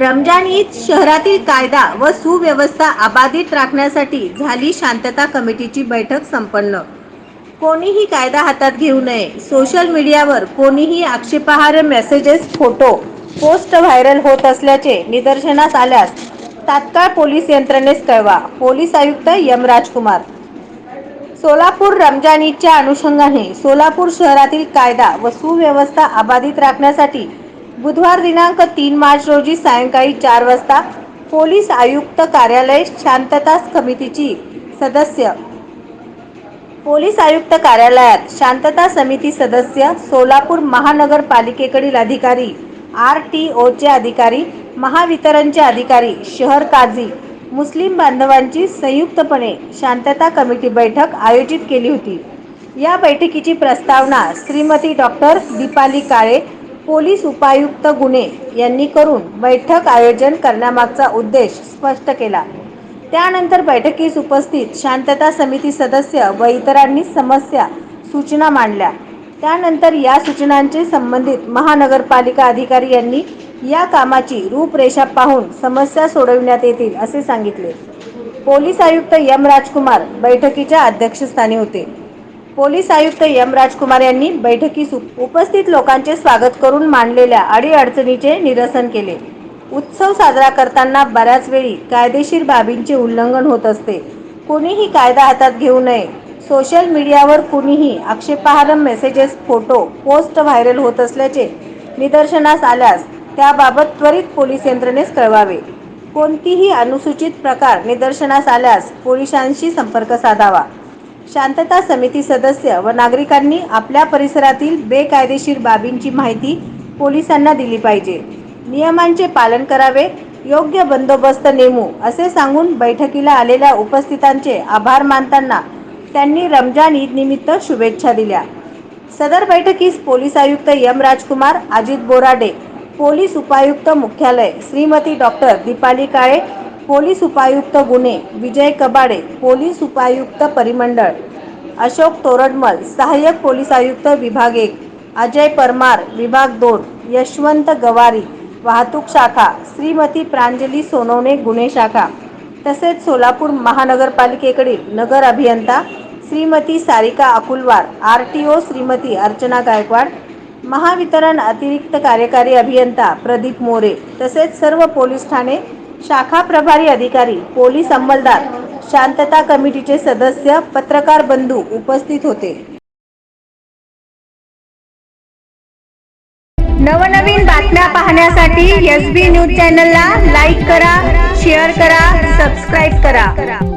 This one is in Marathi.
रमजान ईद शहरातील कायदा व सुव्यवस्था अबाधित राखण्यासाठी झाली. शांतता कमिटीची बैठक संपन्न. कोणीही कायदा हातात घेऊ नये. सोशल मीडियावर कोणीही आक्षेपार्ह मेसेजेस, फोटो, पोस्ट व्हायरल होत असल्याचे निदर्शनास आल्यास तात्काळ पोलीस यंत्रणेस कळवा. पोलीस आयुक्त एम राजकुमार. सोलापूर. रमजान ईदच्या अनुषंगाने सोलापूर शहरातील कायदा व सुव्यवस्था अबाधित राखण्यासाठी बुधवार दिनांक 3 मार्च रोजी सायंकाळी 4 वाजता पोलीस आयुक्त कार्यालय शांतता समितीची सदस्य पोलीस आयुक्त कार्यालयात शांतता समिती सदस्य, सोलापूर महानगरपालिकेकडील अधिकारी, RTOचे अधिकारी, महावितरणचे अधिकारी, शहर काझी, मुस्लिम बांधवांची संयुक्तपणे शांतता कमिटी बैठक आयोजित केली होती. या बैठकीची प्रस्तावना श्रीमती डॉक्टर दीपाली काळे, पोलीस उपायुक्त गुन्हे यांनी करून बैठक आयोजन करण्यामागचा उद्देश स्पष्ट केला. त्यानंतर बैठकीस उपस्थित शांतता समिती सदस्य व इतरांनी समस्या, सूचना मांडल्या. त्यानंतर या सूचनांचे संबंधित महानगरपालिका अधिकारी यांनी या कामाची रूपरेषा पाहून समस्या सोडविण्यात येतील असे सांगितले. पोलीस आयुक्त एम राजकुमार बैठकीच्या अध्यक्षस्थानी होते. पोलीस आयुक्त एम राजकुमार यांनी बैठकीस उपस्थित लोकांचे स्वागत करून मांडलेल्या अडीअडचणींचे निरसन केले. उत्सव साजरा करताना बऱ्याच वेळी कायदेशीर बाबींचे उल्लंघन होत असते. कोणीही कायदा हातात घेऊ नये. सोशल मीडियावर कोणीही आक्षेपार्ह मेसेजेस, फोटो, पोस्ट व्हायरल होत असल्याचे निदर्शनास आल्यास त्याबाबत त्वरित पोलीस यंत्रणेस कळवावे. कोणतीही अनुचित प्रकार निदर्शनास आल्यास पोलिसांशी संपर्क साधावा. शांतता समिती सदस्य व नागरिकांनी आपल्या परिसरातील बेकायदेशीर बाबींची माहिती पोलिसांना दिली पाहिजे. नियमांचे पालन करावे. योग्य बंदोबस्त नेमू असे सांगून बैठकीला आलेल्या उपस्थितांचे आभार मानताना त्यांनी रमजान ईद निमित्त शुभेच्छा दिल्या. सदर बैठकीस पोलीस आयुक्त एम राजकुमार, अजित बोराडे, पोलीस उपायुक्त मुख्यालय श्रीमती डॉक्टर दीपाली काळे, पोलीस उपायुक्त गुन्हे विजय कबाडे, पोलीस उपायुक्त परिमंडळ अशोक तोरडमल, सहाय्यक पोलीस आयुक्त विभाग 1 अजय परमार, विभाग 2 यशवंत गवारी, वाहतूक शाखा श्रीमती प्रांजली सोनवणे, गुन्हे शाखा, तसेच सोलापूर महानगरपालिकेकडील नगर अभियंता श्रीमती सारिका अकुलवार, RTO श्रीमती अर्चना गायकवाड, महावितरण अतिरिक्त कार्यकारी अभियंता प्रदीप मोरे, तसेच सर्व पोलीस ठाणे शाखा प्रभारी अधिकारी, पोलीस अंमलदार, शांतता कमिटीचे सदस्य, पत्रकार बंधू उपस्थित होते. नवनवीन बातम्या पाहण्यासाठी SB न्यूज चॅनलला लाईक करा, शेअर करा, सबस्क्राईब करा.